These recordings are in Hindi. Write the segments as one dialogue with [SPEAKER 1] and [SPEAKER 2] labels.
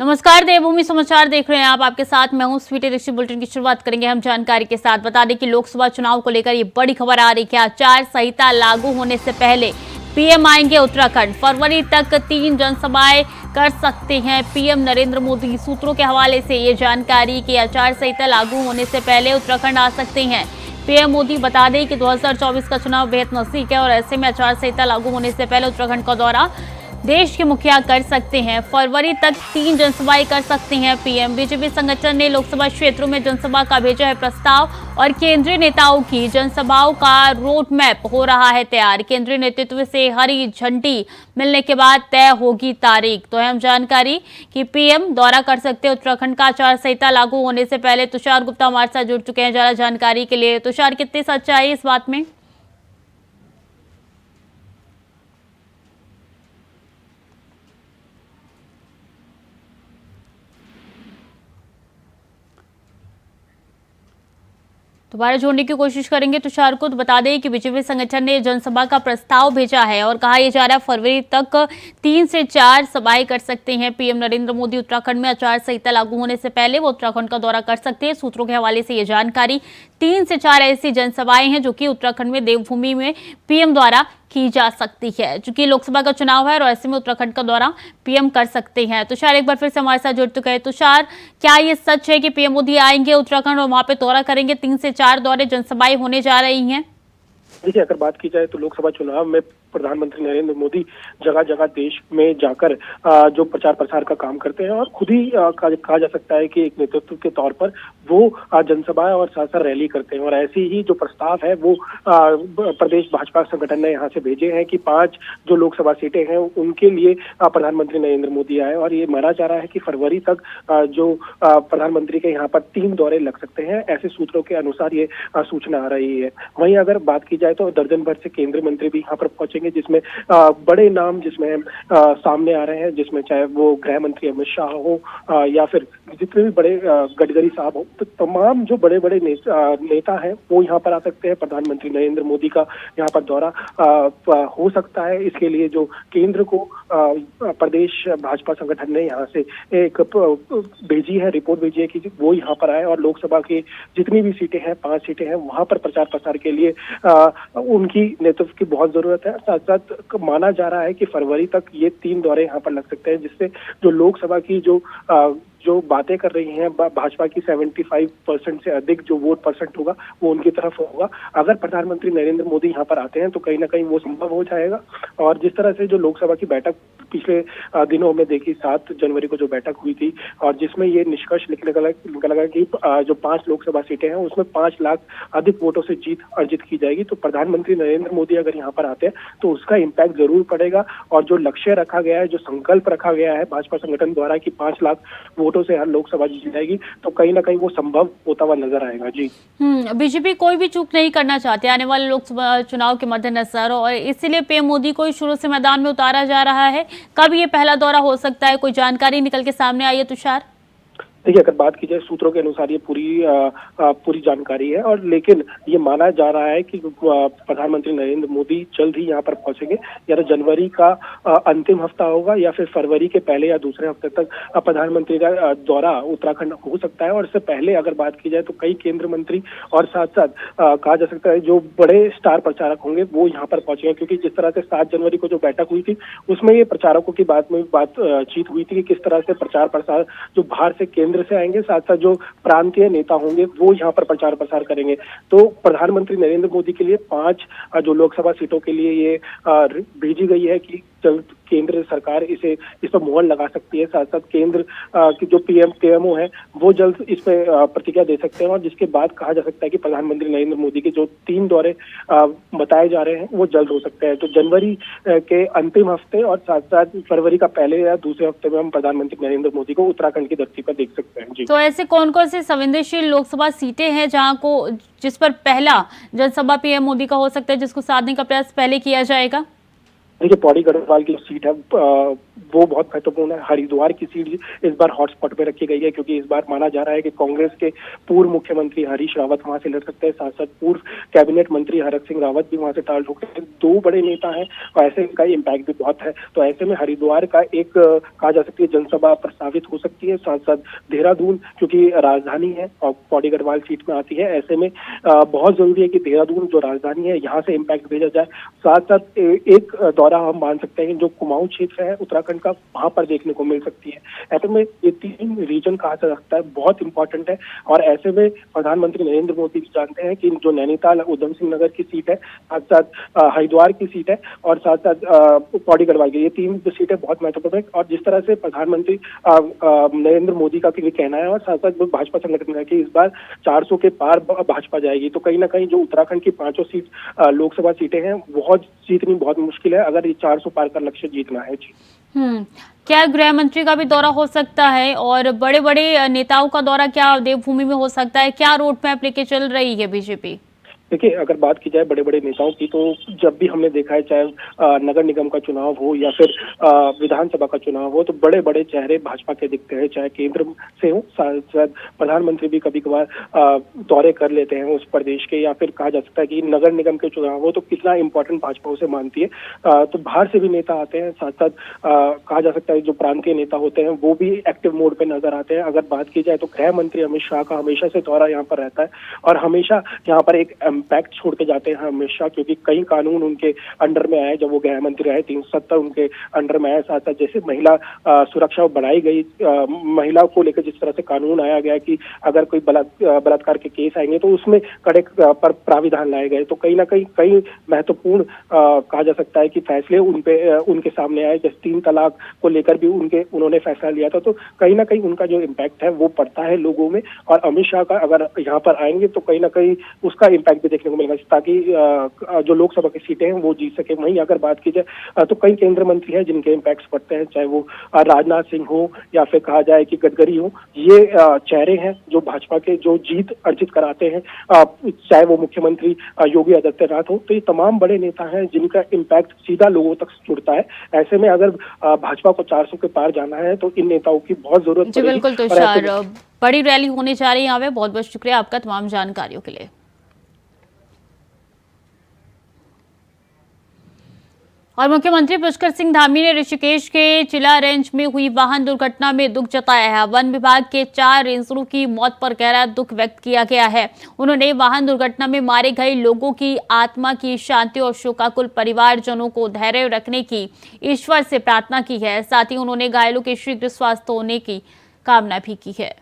[SPEAKER 1] नमस्कार, देवभूमि समाचार देख रहे हैं आप। आपके साथ मैं हूं स्वीटी दीक्षित। बुलेटिन की शुरुआत करेंगे हम जानकारी के साथ। बता दें कि लोकसभा चुनाव को लेकर ये बड़ी खबर आ रही है कि आचार संहिता लागू होने से पहले पीएम आएंगे उत्तराखंड। फरवरी तक 3 जनसभाएं कर सकते हैं पीएम नरेंद्र मोदी। सूत्रों के हवाले से ये जानकारी कि आचार संहिता लागू होने से पहले उत्तराखंड आ सकते हैं पीएम मोदी। बता दें कि 2024 का चुनाव बेहद नजदीक है और ऐसे में आचार संहिता लागू होने से पहले उत्तराखंड का दौरा देश के मुखिया कर सकते हैं। फरवरी तक 3 जनसभाएं कर सकते हैं पीएम। बीजेपी संगठन ने लोकसभा क्षेत्रों में जनसभा का भेजा है प्रस्ताव और केंद्रीय नेताओं की जनसभाओं का रोड मैप हो रहा है तैयार। केंद्रीय नेतृत्व से हरी झंडी मिलने के बाद तय होगी तारीख। तो अहम जानकारी कि पीएम दौरा कर सकते हैं उत्तराखंड का आचार संहिता लागू होने से पहले। तुषार गुप्ता हमारे साथ जुड़ चुके हैं ज्यादा जानकारी के लिए। तुषार, कितनी सच्चाई है इस बात में? दोबारा जोड़ने की कोशिश करेंगे तुषार को। तो बता दें कि बीजेपी संगठन ने जनसभा का प्रस्ताव भेजा है और कहा यह जा रहा है फरवरी तक 3 से 4 सभाएं कर सकते हैं पीएम नरेंद्र मोदी उत्तराखंड में। आचार संहिता लागू होने से पहले वो उत्तराखंड का दौरा कर सकते हैं। सूत्रों के हवाले से ये जानकारी 3 से 4 ऐसी जनसभाएं हैं जो कि उत्तराखंड में देवभूमि में पीएम द्वारा की जा सकती है। चूंकि लोकसभा का चुनाव है और ऐसे में उत्तराखंड का दौरा पीएम कर सकते हैं। तुषार एक बार फिर से हमारे साथ जुड़ चुके हैं। तुषार, क्या ये सच है कि पीएम मोदी आएंगे उत्तराखंड और वहां पे दौरा करेंगे? 3 से 4 दौरे जनसभाएं होने जा रही हैं।
[SPEAKER 2] देखिए, अगर बात की जाए तो लोकसभा चुनाव में प्रधानमंत्री नरेंद्र मोदी जगह जगह देश में जाकर जो प्रचार प्रसार का काम करते हैं और खुद ही कहा जा सकता है कि एक नेतृत्व के तौर पर वो जनसभाएं और साथ साथ रैली करते हैं। और ऐसी ही जो प्रस्ताव है वो प्रदेश भाजपा संगठन ने यहाँ से भेजे हैं कि 5 जो लोकसभा सीटें हैं उनके लिए प्रधानमंत्री नरेंद्र मोदी आए। और ये माना जा रहा है कि फरवरी तक जो प्रधानमंत्री के यहाँ पर 3 दौरे लग सकते हैं, ऐसे सूत्रों के अनुसार ये सूचना आ रही है। वहीं अगर बात की जाए तो दर्जन भर से केंद्रीय मंत्री भी यहाँ पर पहुंचे, जिसमें बड़े नाम जिसमें सामने आ रहे हैं, जिसमें चाहे वो गृह मंत्री अमित शाह हो या फिर जितने भी बड़े गडकरी साहब हो, तो तमाम जो बड़े बड़े नेता हैं वो यहाँ पर आ सकते हैं। प्रधानमंत्री नरेंद्र मोदी का यहाँ पर दौरा हो सकता है। इसके लिए जो केंद्र को प्रदेश भाजपा संगठन ने यहाँ से एक भेजी है, रिपोर्ट भेजी है कि वो यहाँ पर आए और लोकसभा की जितनी भी सीटें हैं, 5 सीटें हैं, वहां पर प्रचार प्रसार के लिए उनकी नेतृत्व की बहुत जरूरत है। साथ साथ माना जा रहा है कि फरवरी तक ये 3 दौरे यहाँ पर लग सकते हैं, जिससे जो लोकसभा की जो बातें कर रही हैं भाजपा की 75% से अधिक जो वोट परसेंट होगा वो उनकी तरफ होगा। अगर प्रधानमंत्री नरेंद्र मोदी यहाँ पर आते हैं तो कहीं ना कहीं वो संभव हो जाएगा। और जिस तरह से जो लोकसभा की बैठक पिछले दिनों में देखी, 7 जनवरी को जो बैठक हुई थी और जिसमें ये निष्कर्ष निकला लगा कि जो 5 लोकसभा सीटें हैं उसमें 5 लाख अधिक वोटों से जीत अर्जित की जाएगी। तो प्रधानमंत्री नरेंद्र मोदी अगर यहाँ पर आते हैं तो उसका इम्पैक्ट जरूर पड़ेगा। और जो लक्ष्य रखा गया है, जो संकल्प रखा गया है भाजपा संगठन द्वारा कि 5 लाख वोटों से हर लोकसभा जीत जाएगी, तो कहीं ना कहीं वो संभव होता हुआ नजर आएगा। जी,
[SPEAKER 1] बीजेपी कोई भी चूक नहीं करना चाहती आने वाले लोकसभा चुनाव के मद्देनजर और इसीलिए पीएम मोदी को शुरू से मैदान में उतारा जा रहा है। कब ये पहला दौरा हो सकता है, कोई जानकारी निकल के सामने आई है तुषार?
[SPEAKER 2] देखिए, अगर बात की जाए सूत्रों के अनुसार ये पूरी जानकारी है और लेकिन ये माना जा रहा है कि प्रधानमंत्री नरेंद्र मोदी जल्द ही यहाँ पर पहुंचेंगे। या तो जनवरी का अंतिम हफ्ता होगा या फिर फरवरी के पहले या दूसरे हफ्ते तक प्रधानमंत्री का दौरा उत्तराखंड हो सकता है। और इससे पहले अगर बात की जाए तो कई केंद्रीय मंत्री और साथ साथ कहा जा सकता है जो बड़े स्टार प्रचारक होंगे वो यहाँ पर पहुंचेंगे, क्योंकि जिस तरह से 7 जनवरी को जो बैठक हुई थी उसमें ये प्रचारकों की बातचीत हुई थी कि किस तरह से प्रचार प्रसार जो बाहर से केंद्र से आएंगे, साथ साथ जो प्रांतीय नेता होंगे वो यहाँ पर प्रचार प्रसार करेंगे। तो प्रधानमंत्री नरेंद्र मोदी के लिए 5 जो लोकसभा सीटों के लिए ये भेजी गई है कि जल्द केंद्र सरकार इस पर मुहर लगा सकती है। साथ साथ केंद्र की जो पीएमओ है वो जल्द इस पे प्रतिक्रिया दे सकते हैं और जिसके बाद कहा जा सकता है कि प्रधानमंत्री नरेंद्र मोदी के जो 3 दौरे बताए जा रहे हैं वो जल्द हो सकते हैं। तो जनवरी के अंतिम हफ्ते और साथ साथ फरवरी का पहले या दूसरे हफ्ते में हम प्रधानमंत्री नरेंद्र मोदी को उत्तराखंड की धरती पर देख सकते हैं। जी,
[SPEAKER 1] तो ऐसे कौन कौन से संवेदनशील लोकसभा सीटें हैं जिस पर पहला जनसभा पीएम मोदी का हो सकता है, जिसको साधने का प्रयास पहले किया जाएगा?
[SPEAKER 2] देखिए, पौड़ी गढ़वाल की सीट है वो बहुत महत्वपूर्ण है। हरिद्वार की सीट इस बार हॉटस्पॉट पे रखी गई है, क्योंकि इस बार माना जा रहा है कि कांग्रेस के पूर्व मुख्यमंत्री हरीश रावत वहां से लड़ सकते हैं, साथ साथ पूर्व कैबिनेट मंत्री हरक सिंह रावत भी वहां से टाल सकते हैं। दो बड़े नेता हैं और ऐसे इनका इम्पैक्ट भी बहुत है। तो ऐसे में हरिद्वार का एक कहा जा सकती है जनसभा प्रस्तावित हो सकती है। साथ साथ देहरादून क्योंकि राजधानी है और पौड़ी गढ़वाल सीट में आती है, ऐसे में बहुत जरूरी है कि देहरादून जो राजधानी है यहाँ से इम्पैक्ट भेजा जाए। साथ साथ एक दौरा हम मान सकते हैं जो कुमाऊं क्षेत्र है उत्तराखंड का, वहां पर देखने को मिल सकती है। ऐसे में ये 3 रीजन कहा जा सकता है बहुत इंपॉर्टेंट है। और ऐसे में प्रधानमंत्री नरेंद्र मोदी भी जानते हैं कि जो नैनीताल उधम सिंह नगर की सीट है, साथ साथ हरिद्वार की सीट है और साथ साथ पौड़ी गढ़वाल की, ये 3 जो सीटें बहुत महत्वपूर्ण है। और जिस तरह से प्रधानमंत्री नरेंद्र मोदी का भी कहना है और साथ साथ भाजपा संगठन का कि इस बार 400 के पार भाजपा जाएगी, तो कहीं ना कहीं जो उत्तराखंड की 5 सीट लोकसभा सीटें हैं बहुत जीतनी बहुत मुश्किल है अगर ये 400 पार का लक्ष्य जीतना है। जी
[SPEAKER 1] क्या गृह मंत्री का भी दौरा हो सकता है और बड़े बड़े नेताओं का दौरा क्या देवभूमि में हो सकता है? क्या रोड मैप लेके चल रही है बीजेपी?
[SPEAKER 2] देखिए, अगर बात की जाए बड़े बड़े नेताओं की, तो जब भी हमने देखा है चाहे नगर निगम का चुनाव हो या फिर विधानसभा का चुनाव हो, तो बड़े बड़े चेहरे भाजपा के दिखते हैं, चाहे केंद्र से हो, शायद प्रधानमंत्री भी कभी कभार दौरे कर लेते हैं उस प्रदेश के, या फिर कहा जा सकता है कि नगर निगम के चुनाव हो तो कितना इंपॉर्टेंट भाजपा उसे मानती है। तो बाहर से भी नेता आते हैं, साथ साथ कहा जा सकता है जो प्रांतीय नेता होते हैं वो भी एक्टिव मोड पे नजर आते हैं। अगर बात की जाए तो गृह मंत्री अमित शाह का हमेशा से दौरा यहाँ पर रहता है और हमेशा यहाँ पर एक इम्पैक्ट छोड़ के जाते हैं हमेशा, क्योंकि कई कानून उनके अंडर में आए जब वो गृह मंत्री रहे, 370 उनके अंडर में आए। साथ साथ जैसे महिला सुरक्षा बढ़ाई गई, महिलाओं को लेकर जिस तरह से कानून आया गया कि अगर कोई बलात्कार के केस आएंगे तो उसमें कड़े पर प्राविधान लाए गए, तो कहीं ना कहीं कई महत्वपूर्ण कहा जा सकता है कि फैसले उनके सामने आए। जैसे 3 तलाक को लेकर भी उन्होंने फैसला लिया था, तो कहीं ना कहीं उनका जो इम्पैक्ट है वो पड़ता है लोगों में। और अमित शाह का अगर यहाँ पर आएंगे तो कहीं ना कहीं उसका इम्पैक्ट भी देखने को मिलेगा, ताकि जो लोकसभा की सीटें हैं वो जीत सके। वहीं अगर बात की जाए तो कई केंद्रीय मंत्री हैं जिनके इम्पैक्ट्स पड़ते हैं, चाहे वो राजनाथ सिंह हो या फिर कहा जाए कि गडकरी हो, ये चेहरे हैं जो भाजपा के जो जीत अर्जित कराते हैं, चाहे वो मुख्यमंत्री योगी आदित्यनाथ हो। तो ये तमाम बड़े नेता हैं जिनका इम्पैक्ट सीधा लोगों तक जुड़ता है। ऐसे में अगर भाजपा को 400 के पार जाना है तो इन नेताओं की बहुत जरूरत
[SPEAKER 1] जी बिल्कुल तुषार, बड़ी रैली होने जा रही है यहाँ पे। बहुत बहुत शुक्रिया आपका तमाम जानकारियों के लिए। और मुख्यमंत्री पुष्कर सिंह धामी ने ऋषिकेश के चिला रेंज में हुई वाहन दुर्घटना में दुख जताया है। वन विभाग के 4 रेंजरों की मौत पर गहरा दुख व्यक्त किया गया है। उन्होंने वाहन दुर्घटना में मारे गए लोगों की आत्मा की शांति और शोकाकुल परिवारजनों को धैर्य रखने की ईश्वर से प्रार्थना की है। साथ ही उन्होंने घायलों के शीघ्र स्वस्थ होने की कामना भी की है।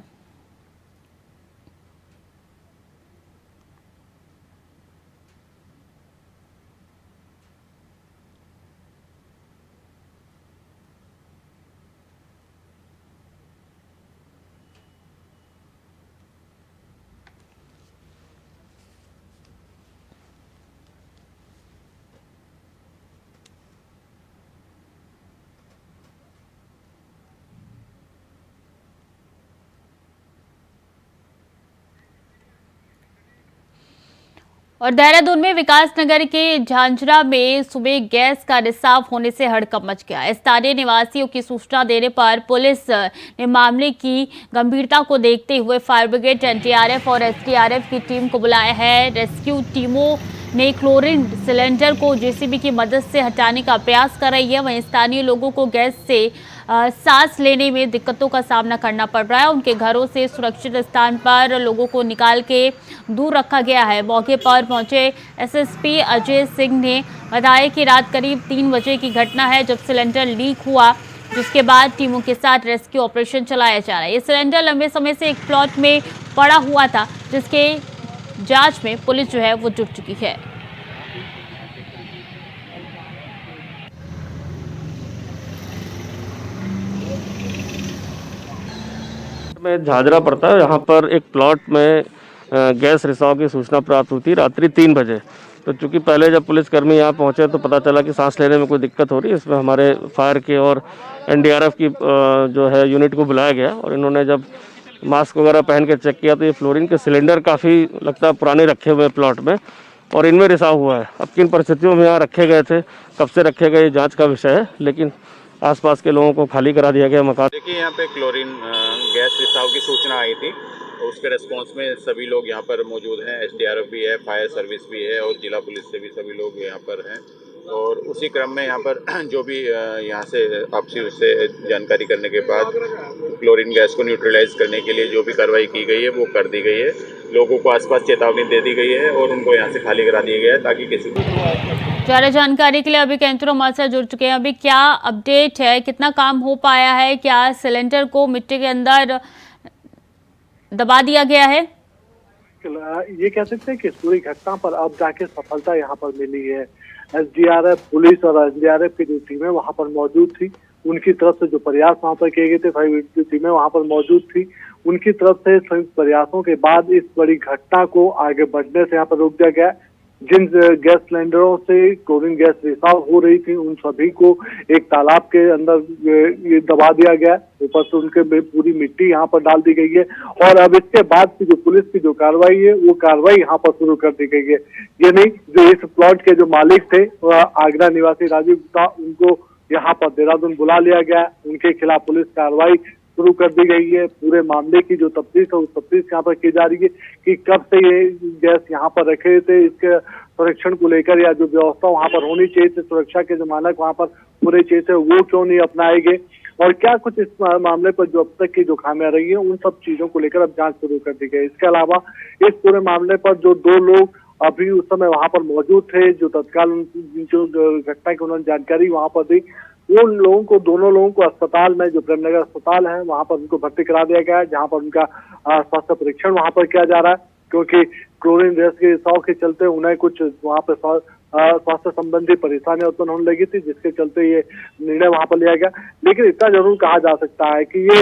[SPEAKER 1] और देहरादून में विकास नगर के झांझरा में सुबह गैस का रिसाव होने से हड़कंप मच गया। स्थानीय निवासियों की सूचना देने पर पुलिस ने मामले की गंभीरता को देखते हुए फायर ब्रिगेड, एनडीआरएफ और एसडीआरएफ की टीम को बुलाया है। रेस्क्यू टीमों ने क्लोरीन सिलेंडर को जेसीबी की मदद से हटाने का प्रयास कर रही है। वहीं स्थानीय लोगों को गैस से सांस लेने में दिक्कतों का सामना करना पड़ रहा है। उनके घरों से सुरक्षित स्थान पर लोगों को निकाल के दूर रखा गया है। मौके पर पहुंचे एसएसपी अजय सिंह ने बताया कि रात करीब 3 बजे की घटना है जब सिलेंडर लीक हुआ, जिसके बाद टीमों के साथ रेस्क्यू ऑपरेशन चलाया जा रहा है। ये सिलेंडर लंबे समय से एक प्लॉट में पड़ा हुआ था, जिसके जांच में पुलिस जो है वो जुट चुकी है।
[SPEAKER 3] में झाझरा पड़ता है, यहाँ पर एक प्लॉट में गैस रिसाव की सूचना प्राप्त हुई थी रात्रि 3 बजे। तो चूंकि पहले जब पुलिसकर्मी यहाँ पहुँचे तो पता चला कि सांस लेने में कोई दिक्कत हो रही है। इसमें हमारे फायर के और एनडीआरएफ की जो है यूनिट को बुलाया गया और इन्होंने जब मास्क वगैरह पहन के चेक किया तो ये फ्लोरीन के सिलेंडर काफ़ी लगता है पुराने रखे हुए प्लॉट में और इनमें रिसाव हुआ है। अब किन परिस्थितियों में यहाँ रखे गए थे, कब से रखे गए, जाँच का विषय है, लेकिन आसपास के लोगों को खाली करा दिया गया मकान।
[SPEAKER 4] देखिए, यहाँ पे क्लोरीन गैस रिसाव की सूचना आई थी, उसके रिस्पॉन्स में सभी लोग यहाँ पर मौजूद हैं। एसडीआरएफ भी है, फायर सर्विस भी है और जिला पुलिस से भी सभी लोग यहाँ पर हैं। और उसी क्रम में यहाँ पर जो भी यहाँ से आपसी उससे जानकारी करने के बाद क्लोरीन गैस को न्यूट्रलाइज करने के लिए जो भी कार्रवाई की गई है वो कर दी गई है। लोगों को आसपास चेतावनी दे दी गई है और उनको यहाँ से खाली करा दिया गया है ताकि किसी को।
[SPEAKER 1] ज्यादा जानकारी के लिए अभी केंद्र हमारे साथ जुड़ चुके हैं। अभी क्या अपडेट है, कितना काम हो पाया है, क्या सिलेंडर को मिट्टी के अंदर दबा दिया गया है?
[SPEAKER 5] ये कह सकते हैं कि इस पूरी घटना पर अब जाके सफलता यहाँ पर मिली है। एसडीआरएफ पुलिस और एसडीआरएफ की जो टीमें वहाँ पर मौजूद थी, उनकी तरफ से जो प्रयास वहाँ पर किए गए थे, फायर की टीमें वहाँ पर मौजूद थी, उनकी तरफ से संयुक्त प्रयासों के बाद इस बड़ी घटना को आगे बढ़ने से यहाँ पर रोक दिया गया। जिन गैस सिलेंडरों से क्लोरीन गैस रिसाव हो रही थी उन सभी को एक तालाब के अंदर ये दबा दिया गया। ऊपर से उनके पूरी मिट्टी यहाँ पर डाल दी गई है और अब इसके बाद की जो पुलिस की जो कार्रवाई है वो कार्रवाई यहाँ पर शुरू कर दी गई है। ये नहीं, जो इस प्लॉट के जो मालिक थे आगरा निवासी राजीव गुप्ता, उनको यहाँ पर देहरादून बुला लिया गया। उनके खिलाफ पुलिस कार्रवाई शुरू कर दी गई है। पूरे मामले की जो तफ्तीश है उस तफ्तीश यहाँ पर की जा रही है कि कब से ये गैस यहाँ पर रखे थे, इसके संरक्षण को लेकर या जो व्यवस्था वहाँ पर होनी चाहिए थी, सुरक्षा के जो मानक वहाँ पर पूरे चाहिए थे, वो क्यों नहीं अपनाए गए और क्या कुछ इस मामले पर जो अब तक की जो खामियां रही है उन सब चीजों को लेकर अब जांच शुरू कर दी गई। इसके अलावा इस पूरे मामले पर जो 2 लोग अभी उस समय वहाँ पर मौजूद थे, जो तत्काल जो घटना की उन्होंने जानकारी वहाँ पर दी, उन लोगों को, दोनों लोगों को अस्पताल में, जो प्रेमनगर अस्पताल है वहां पर उनको भर्ती करा दिया गया है, जहां पर उनका स्वास्थ्य परीक्षण वहां पर किया जा रहा है, क्योंकि क्लोरीन गैस के रिसाव के चलते उन्हें कुछ वहां पर स्वास्थ्य संबंधी परेशानियां उत्पन्न होने लगी थी, जिसके चलते ये निर्णय वहां पर लिया गया। लेकिन इतना जरूर कहा जा सकता है कि ये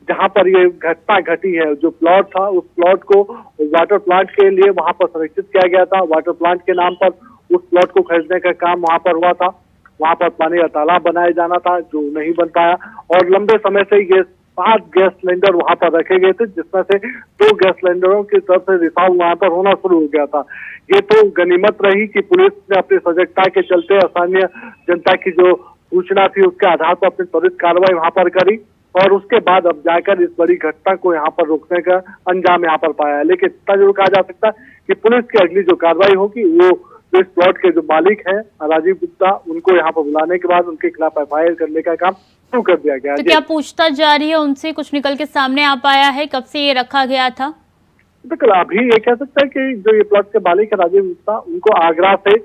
[SPEAKER 5] जहां पर ये घटना घटी है, जो प्लॉट था उस प्लॉट को वाटर प्लांट के लिए वहां पर संरक्षित किया गया था। वाटर प्लांट के नाम पर उस प्लॉट को खरीदने का काम वहां पर हुआ था। वहां पर पानी का तालाब बनाया जाना था जो नहीं बन पाया और लंबे समय से ये 7 गैस सिलेंडर वहां पर रखे गए थे, जिसमें से 2 गैस सिलेंडरों की तरफ से रिसाव वहां पर होना शुरू हो गया था। ये तो गनीमत रही कि पुलिस ने अपनी सजगता के चलते स्थानीय जनता की जो सूचना थी उसके आधार पर अपनी त्वरित कार्रवाई वहां पर करी और उसके बाद अब जाकर इस बड़ी घटना को यहाँ पर रोकने का अंजाम यहाँ पर पाया है। लेकिन इतना जरूर कहा जा सकता है कि पुलिस की अगली जो कार्रवाई होगी वो इस प्लॉट के जो मालिक हैं राजीव गुप्ता, उनको यहाँ पर बुलाने के बाद उनके खिलाफ एफआईआर करने का काम शुरू कर दिया गया।
[SPEAKER 1] तो क्या पूछताछ जारी है उनसे, कुछ निकल के सामने आ पाया है? कब से ये रखा गया था?
[SPEAKER 5] बिल्कुल, अभी ये कह सकते हैं कि जो ये प्लॉट के मालिक है राजीव गुप्ता, उनको आगरा से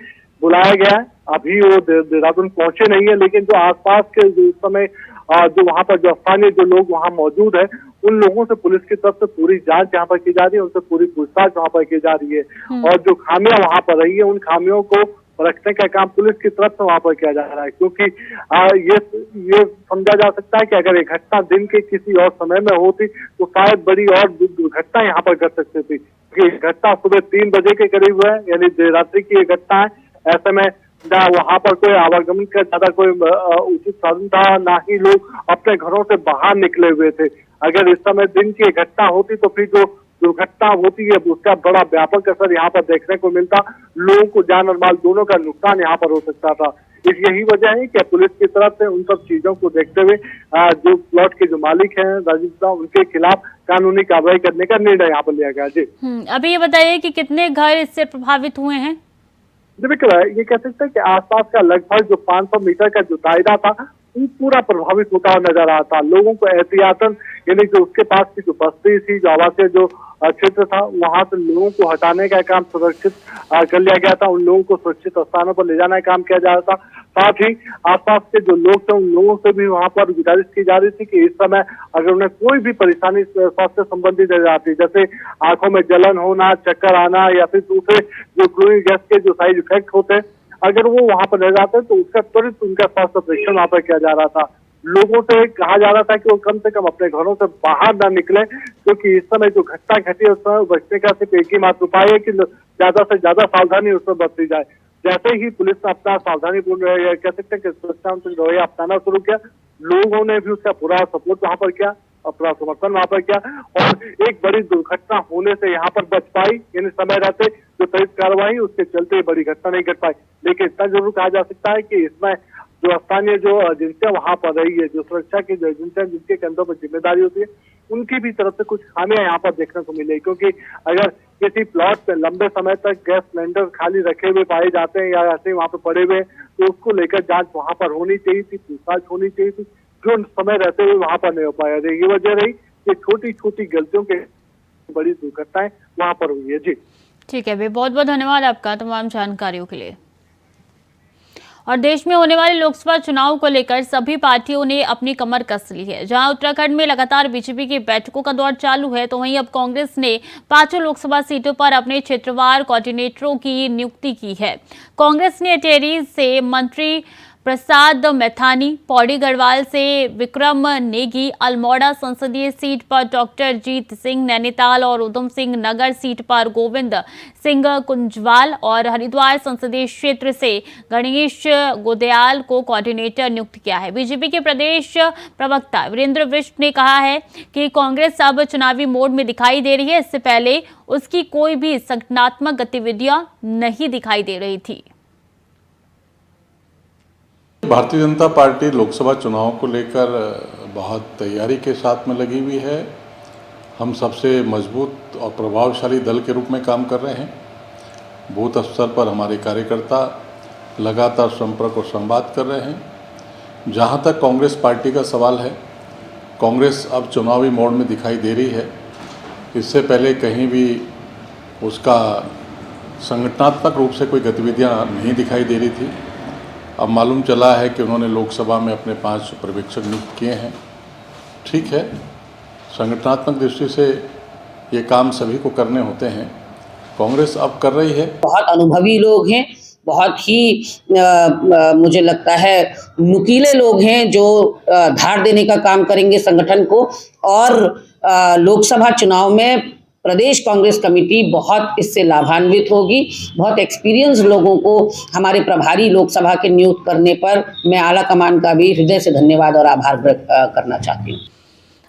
[SPEAKER 5] बुलाया गया है। अभी वो देहरादून पहुंचे नहीं है, लेकिन जो आसपास के जो समय जो वहाँ पर जो स्थानीय जो लोग वहाँ मौजूद है, उन लोगों से पुलिस की तरफ से पूरी जांच यहाँ पर की जा रही है, उनसे पूरी पूछताछ वहाँ पर की जा रही है और जो खामियां वहाँ पर रही है उन खामियों को रखने का काम पुलिस की तरफ से वहाँ पर किया जा रहा है। क्योंकि ये समझा जा सकता है कि अगर ये घटना दिन के किसी और समय में होती तो शायद बड़ी और दुर्घटना यहाँ पर घट सकती थी। क्योंकि घटना सुबह 3 बजे के करीब है, यानी देर रात्रि की ये घटना है। ऐसे में वहां पर कोई आवागमन का ज्यादा कोई उचित साधन था, ना ही लोग अपने घरों से बाहर निकले हुए थे। अगर इस समय दिन की घटना होती तो फिर जो दुर्घटना होती है उसका बड़ा व्यापक असर यहाँ पर देखने को मिलता, लोगों को जान और माल दोनों का नुकसान यहाँ पर हो सकता था। यही वजह है कि पुलिस की तरफ से उन सब चीजों को देखते हुए जो प्लॉट के जो मालिक हैं राजीव गुप्ता, उनके खिलाफ कानूनी कार्रवाई करने का निर्णय यहाँ पर लिया गया। जी
[SPEAKER 1] अभी ये बताइए कि कितने घर इससे प्रभावित हुए हैं?
[SPEAKER 5] बिल्कुल, ये कह सकते हैं कि आसपास का लगभग जो 500 मीटर का जो दायरा था वो पूरा प्रभावित होता हुआ नजर आ था। लोगों को एहतियातन, यानी जो उसके पास की जो बस्ती थी, जो आवासीय जो क्षेत्र था, वहां से लोगों को हटाने का काम सुरक्षित कर लिया गया था। उन लोगों को सुरक्षित स्थानों पर ले जाने का काम किया जा रहा था। साथ ही आसपास के जो लोग थे उन लोगों से भी वहां पर गुजारिश की जा रही थी कि इस समय अगर उन्हें कोई भी परेशानी स्वास्थ्य संबंधी नजर आती, जैसे आंखों में जलन होना, चक्कर आना या फिर दूसरे जो क्लोरीन गैस के जो साइड इफेक्ट होते हैं, अगर वो वहां पर नजर आते तो उसका त्वरित उनका स्वास्थ्य परीक्षण वहां पर किया जा रहा था। लोगों से कहा जा रहा था कि वो कम से कम अपने घरों से बाहर ना निकले, क्योंकि इस समय जो घटना घटी है उसमें बचने का सिर्फ एक ही मात्र उपाय है कि ज्यादा से ज्यादा सावधानी उसमें बरती जाए। जैसे ही पुलिस ने अपना सावधानीपूर्ण कह सकते हैं कि सुरक्षा रवैया अपनाना शुरू किया, लोगों ने भी उसका पूरा सपोर्ट वहां पर किया, अपना समर्थन वहां पर किया और एक बड़ी दुर्घटना होने से यहाँ पर बच पाई। यानी समय रहते जो त्वरित कार्रवाई उसके चलते बड़ी घटना नहीं घट पाई। लेकिन इतना जरूर कहा जा सकता है कि इसमें जो स्थानीय जो एजेंसियां वहां पर रही है, जो सुरक्षा की जो एजेंसियां जिनके कंधों पर जिम्मेदारी होती है, उनकी भी तरफ से कुछ खामियां यहाँ पर देखने को मिली। क्योंकि अगर किसी प्लॉट पे लंबे समय तक गैस सिलेंडर खाली रखे हुए पाए जाते हैं या ऐसे वहां पर पड़े हुए, तो उसको लेकर जांच वहां पर होनी चाहिए थी, पूछताछ होनी चाहिए थी, जो समय रहते हुए वहां पर नहीं हो पाया। ये वजह रही कि छोटी छोटी गलतियों के बड़ी दुर्घटनाएं वहां पर हुई है। जी
[SPEAKER 1] ठीक है, बहुत बहुत धन्यवाद आपका तमाम जानकारियों के लिए। और देश में होने वाले लोकसभा चुनाव को लेकर सभी पार्टियों ने अपनी कमर कस ली है। जहां उत्तराखंड में लगातार बीजेपी की बैठकों का दौर चालू है, तो वहीं अब कांग्रेस ने 5 लोकसभा सीटों पर अपने क्षेत्रवार कोऑर्डिनेटरों की नियुक्ति की है। कांग्रेस ने टेहरी से मंत्री प्रसाद मैथानी, पौड़ी गढ़वाल से विक्रम नेगी, अल्मोड़ा संसदीय सीट पर डॉक्टर जीत सिंह, नैनीताल और उधम सिंह नगर सीट पर गोविंद सिंह कुंजवाल और हरिद्वार संसदीय क्षेत्र से गणेश गोदयाल को कोऑर्डिनेटर नियुक्त किया है। बीजेपी के प्रदेश प्रवक्ता वीरेंद्र बिष्ट ने कहा है कि कांग्रेस अब चुनावी मोड में दिखाई दे रही है। इससे पहले उसकी कोई भी संगठनात्मक गतिविधियां नहीं दिखाई दे रही थी।
[SPEAKER 6] भारतीय जनता पार्टी लोकसभा चुनाव को लेकर बहुत तैयारी के साथ में लगी हुई है। हम सबसे मजबूत और प्रभावशाली दल के रूप में काम कर रहे हैं। बूथ स्तर पर हमारे कार्यकर्ता लगातार संपर्क और संवाद कर रहे हैं। जहां तक कांग्रेस पार्टी का सवाल है, कांग्रेस अब चुनावी मोड में दिखाई दे रही है। इससे पहले कहीं भी उसका संगठनात्मक रूप से कोई गतिविधियां नहीं दिखाई दे रही थी। अब मालूम चला है कि उन्होंने लोकसभा में अपने 5 पर्यवेक्षक नियुक्त किए हैं। ठीक है, संगठनात्मक दृष्टि से ये काम सभी को करने होते हैं। कांग्रेस अब कर रही है।
[SPEAKER 7] बहुत अनुभवी लोग हैं, बहुत ही मुझे लगता है नुकीले लोग हैं जो धार देने का काम करेंगे संगठन को। और लोकसभा चुनाव में प्रदेश कांग्रेस कमेटी बहुत इससे लाभान्वित होगी। बहुत एक्सपीरियंस लोगों को हमारे प्रभारी लोकसभा के नियुक्त करने पर मैं आला कमान का भी हृदय से धन्यवाद और आभार व्यक्त करना चाहती हूँ।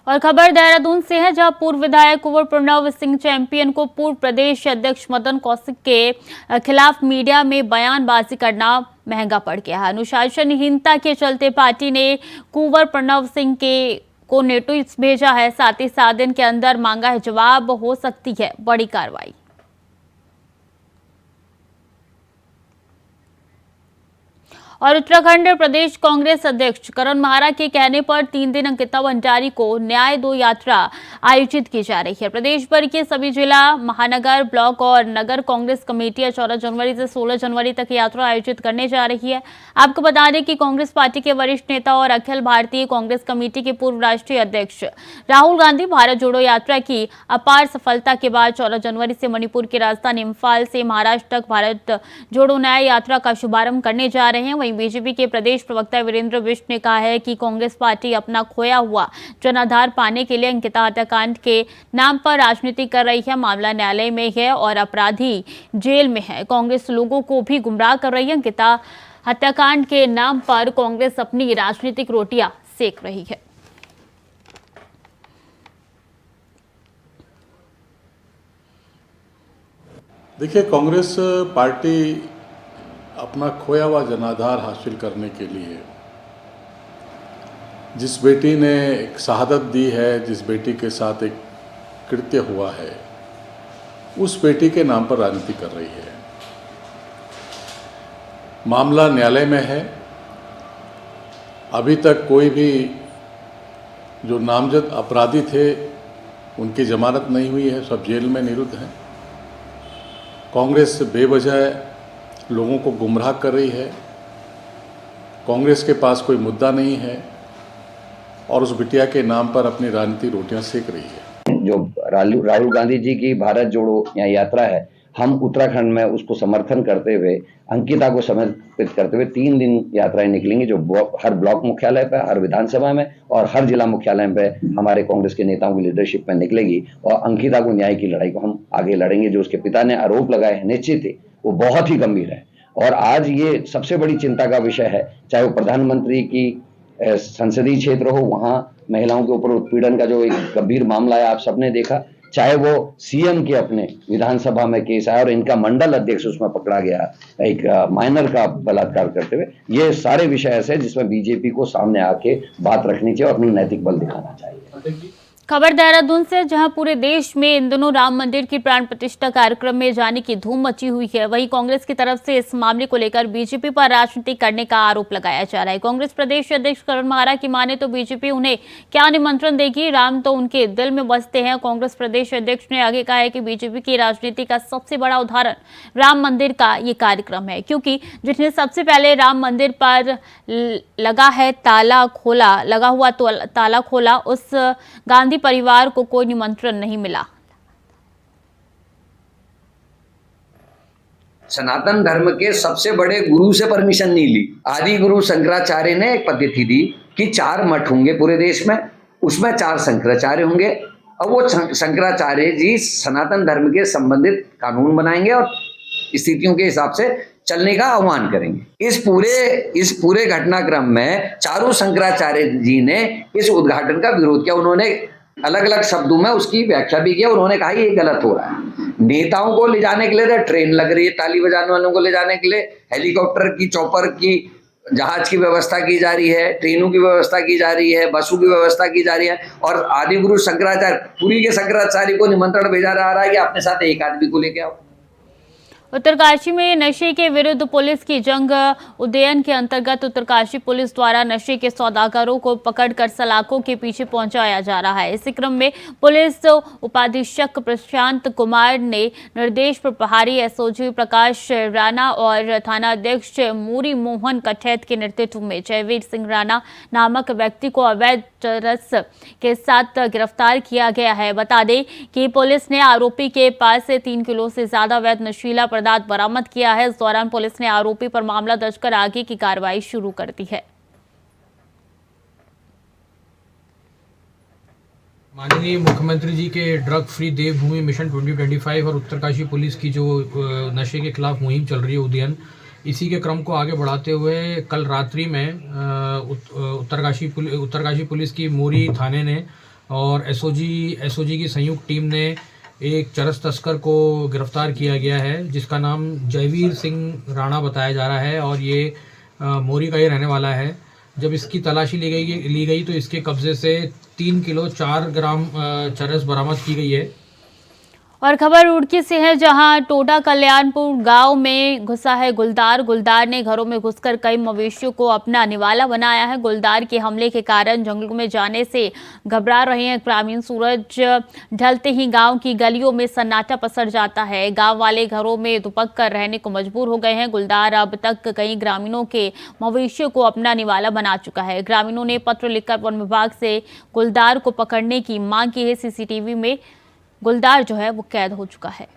[SPEAKER 1] और खबर देहरादून से है, जहां पूर्व विधायक कुंवर प्रणव सिंह चैंपियन को पूर्व प्रदेश अध्यक्ष मदन कौशिक के खिलाफ मीडिया में बयानबाजी करना महंगा पड़ गया है। अनुशासनहीनता के चलते पार्टी ने कुंवर प्रणव सिंह को नोटिस भेजा है। साथ ही 7 दिन के अंदर मांगा है जवाब, हो सकती है बड़ी कार्रवाई। और उत्तराखंड प्रदेश कांग्रेस अध्यक्ष करण महारा के कहने पर 3 दिन अंकिता भंडारी को न्याय 2 यात्रा आयोजित की जा रही है। प्रदेश भर के सभी जिला, महानगर, ब्लॉक और नगर कांग्रेस कमेटियां 14 जनवरी से 16 जनवरी तक यात्रा आयोजित करने जा रही है। आपको बता दें कि कांग्रेस पार्टी के वरिष्ठ नेता और अखिल भारतीय कांग्रेस कमेटी के पूर्व राष्ट्रीय अध्यक्ष राहुल गांधी भारत जोड़ो यात्रा की अपार सफलता के बाद 14 जनवरी से मणिपुर की राजधानी इम्फाल से महाराष्ट्र तक भारत जोड़ो न्याय यात्रा का शुभारंभ करने जा रहे हैं। बीजेपी के प्रदेश प्रवक्ता वीरेंद्र बिष्ट ने कहा है कि कांग्रेस पार्टी अपना खोया हुआ जनाधार पाने के लिए अंकिता हत्याकांड के नाम पर राजनीति कर रही है। मामला न्यायालय में है और अपराधी जेल में है। कांग्रेस लोगों को भी गुमराह कर रही है। अंकिता हत्याकांड के नाम पर कांग्रेस अपनी राजनीतिक रोटियां सेक रही है।
[SPEAKER 6] देखिए, कांग्रेस पार्टी अपना खोया हुआ जनाधार हासिल करने के लिए जिस बेटी ने एक शहादत दी है, जिस बेटी के साथ एक कृत्य हुआ है, उस बेटी के नाम पर राजनीति कर रही है। मामला न्यायालय में है। अभी तक कोई भी जो नामजद अपराधी थे उनकी जमानत नहीं हुई है, सब जेल में निरुद्ध हैं। कांग्रेस बेवजह लोगों को गुमराह कर रही है। कांग्रेस के पास कोई मुद्दा नहीं है और उस बिटिया के नाम पर अपनी राजनीति रोटियां सेक रही है।
[SPEAKER 8] जो राहुल गांधी जी की भारत जोड़ो यात्रा है, हम उत्तराखंड में उसको समर्थन करते हुए, अंकिता को समर्पित करते हुए 3 दिन यात्राएं निकलेंगी, जो हर ब्लॉक मुख्यालय पे, हर विधानसभा में और हर जिला मुख्यालय पे हमारे कांग्रेस के नेताओं की लीडरशिप में निकलेगी। और अंकिता को न्याय की लड़ाई को हम आगे लड़ेंगे। जो उसके पिता ने आरोप लगाए हैं, निश्चित ही वो बहुत ही गंभीर है। और आज ये सबसे बड़ी चिंता का विषय है, चाहे वो प्रधानमंत्री की संसदीय क्षेत्र हो, वहां महिलाओं के ऊपर उत्पीड़न का जो एक गंभीर मामला है, आप सबने देखा चाहे वो सीएम के अपने विधानसभा में केस आया और इनका मंडल अध्यक्ष उसमें पकड़ा गया एक माइनर का बलात्कार करते हुए, ये सारे विषय ऐसे हैं जिसमें बीजेपी को सामने आके बात रखनी चाहिए और अपनी नैतिक बल दिखाना चाहिए।
[SPEAKER 1] खबर देहरादून से, जहां पूरे देश में इन दिनों राम मंदिर की प्राण प्रतिष्ठा कार्यक्रम में जाने की धूम मची हुई है। वहीं कांग्रेस की तरफ से इस मामले को लेकर बीजेपी पर राजनीति करने का आरोप लगाया जा रहा है। कांग्रेस प्रदेश अध्यक्ष करण माहरा की माने तो बीजेपी उन्हें क्या निमंत्रण देगी, राम तो उनके दिल में बसते हैं। कांग्रेस प्रदेश अध्यक्ष ने आगे कहा है कि बीजेपी की राजनीति का सबसे बड़ा उदाहरण राम मंदिर का ये कार्यक्रम है, क्योंकि जिसने सबसे पहले राम मंदिर पर लगा हुआ ताला खोला, उस गांधी परिवार को कोई निमंत्रण नहीं मिला।
[SPEAKER 8] सनातन धर्म के सबसे बड़े गुरु से परमिशन नहीं ली। आदि गुरु शंकराचार्य ने एक पद्धति दी कि 4 मठ होंगे पूरे देश में, उसमें 4 शंकराचार्य होंगे और वो शंकराचार्य जी सनातन धर्म के संबंधित कानून बनाएंगे और स्थितियों के हिसाब से चलने का आह्वान करेंगे। इस पूरे घटनाक्रम में चारों शंकराचार्य जी ने इस उद्घाटन का विरोध किया। उन्होंने अलग अलग शब्दों में उसकी व्याख्या भी किया। उन्होंने कहा ये गलत हो रहा है। नेताओं को ले जाने के लिए तो ट्रेन लग रही है, ताली बजाने वालों को ले जाने के लिए हेलीकॉप्टर की, चॉपर की, जहाज की व्यवस्था की जा रही है, ट्रेनों की व्यवस्था की जा रही है, बसों की व्यवस्था की जा रही है और आदि गुरु शंकराचार्य, पूरी के शंकराचार्य को निमंत्रण भेजा जा रहा है कि अपने साथ एक आदमी को लेके आओ।
[SPEAKER 1] उत्तरकाशी में नशे के विरुद्ध पुलिस की जंग उदयन के अंतर्गत उत्तरकाशी पुलिस द्वारा नशे के सौदागरों को पकड़कर सलाखों के पीछे पहुंचाया जा रहा है। इसी क्रम में पुलिस उपाधीक्षक प्रशांत कुमार ने निर्देश पर प्रभारी एसओजी प्रकाश राणा और थानाध्यक्ष मूरी मोहन कठैत के नेतृत्व में जयवीर सिंह राणा नामक व्यक्ति को अवैध चरस के साथ गिरफ्तार किया गया है। बता दें कि पुलिस ने आरोपी के पास से 3 किलो से ज्यादा अवैध नशीला पदार्थ बरामद किया है। इस दौरान पुलिस ने आरोपी पर मामला दर्ज कर आगे की कार्रवाई शुरू कर दी है।
[SPEAKER 9] माननीय मुख्यमंत्री जी के ड्रग फ्री देवभूमि मिशन 2025 और उत्तरकाशी पुलिस की जो नशे के खिलाफ मुहिम चल रही है उदयन, इसी के क्रम को आगे बढ़ाते हुए कल रात्रि में उत्तरकाशी पुलिस की मोरी थाने ने और एसओजी की संयुक्त टीम ने एक चरस तस्कर को गिरफ्तार किया गया है, जिसका नाम जयवीर सिंह राणा बताया जा रहा है और ये मोरी का ही रहने वाला है। जब इसकी तलाशी ली गई तो इसके कब्जे से 3 किलो 4 ग्राम चरस बरामद की गई है।
[SPEAKER 1] और खबर रुड़की से है, जहां टोडा कल्याणपुर गांव में घुसा है गुलदार ने घरों में घुसकर कई मवेशियों को अपना निवाला बनाया है। गुलदार के हमले के कारण जंगलों में जाने से घबरा रहे हैं ग्रामीण। सूरज ढलते ही गांव की गलियों में सन्नाटा पसर जाता है। गांव वाले घरों में दुपक कर रहने को मजबूर हो गए हैं। गुलदार अब तक कई ग्रामीणों के मवेशियों को अपना निवाला बना चुका है। ग्रामीणों ने पत्र लिखकर वन विभाग से गुलदार को पकड़ने की मांग की है। सीसीटीवी में गुलदार जो है वो कैद हो चुका है।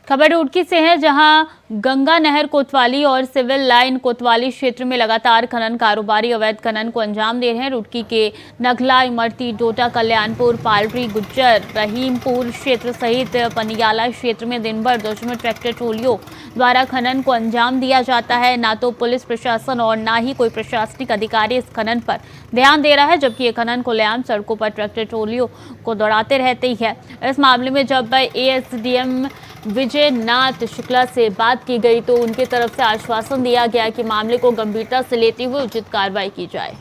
[SPEAKER 1] खबर रुड़की से है, जहां गंगा नहर कोतवाली और सिविल लाइन कोतवाली क्षेत्र में लगातार खनन कारोबारी अवैध खनन को अंजाम दे रहे हैं। रुड़की के नगला, इमरती, डोटा, कल्याणपुर, पालरी, गुज्जर, रहीमपुर क्षेत्र सहित पनियाला क्षेत्र में दिन भर दुश्मन ट्रैक्टर ट्रोलियों द्वारा खनन को अंजाम दिया जाता है। ना तो पुलिस प्रशासन और ना ही कोई प्रशासनिक अधिकारी इस खनन पर ध्यान दे रहा है, जबकि ये खनन खुलेआम सड़कों पर ट्रैक्टर ट्रोलियों को दौड़ाते रहते ही है। इस मामले में जब एएसडीएम विजय नाथ शुक्ला से बात की गई तो उनकी तरफ से आश्वासन दिया गया कि मामले को गंभीरता से लेते हुए उचित कार्रवाई की जाए।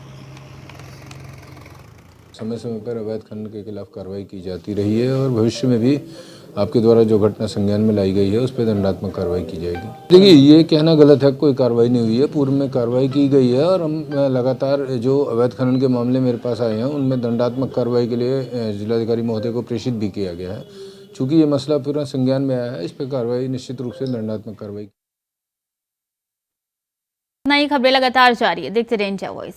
[SPEAKER 10] समय समय पर अवैध खनन के खिलाफ कार्रवाई की जाती रही है और भविष्य में भी आपके द्वारा जो घटना संज्ञान में लाई गई है उस पर दंडात्मक कार्रवाई की जाएगी। देखिए, ये कहना गलत है, कोई कार्रवाई नहीं हुई है। पूर्व में कार्रवाई की गई है और हम लगातार जो अवैध खनन के मामले मेरे पास आए हैं उनमें दंडात्मक कार्रवाई के लिए जिलाधिकारी महोदय को प्रेषित भी किया गया है। चूँकि ये मसला पूरा संज्ञान में आया है, इस पर कार्रवाई निश्चित रूप से दंडात्मक कार्रवाई।
[SPEAKER 1] नई खबरें लगातार जारी है, देखते रहें इंडिया वॉइस।